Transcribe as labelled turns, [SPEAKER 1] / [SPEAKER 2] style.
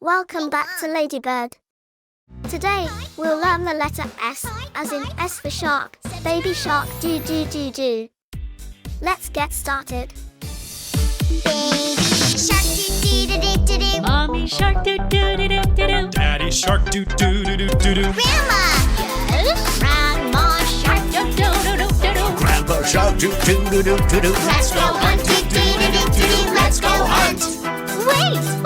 [SPEAKER 1] Welcome back to Ladybug. Today, we'll learn the letter S, as in S for shark, baby shark do do do do. Let's get started.
[SPEAKER 2] Baby shark do do do do do.
[SPEAKER 3] Mommy shark do do do do do do.
[SPEAKER 4] Daddy shark do do do do do do.
[SPEAKER 2] Grandma! Yes? Grandma shark do do do do do do.
[SPEAKER 4] Grandpa shark do do do do do do.
[SPEAKER 2] Let's go hunt do do do do do. Let's go hunt!
[SPEAKER 1] Wait!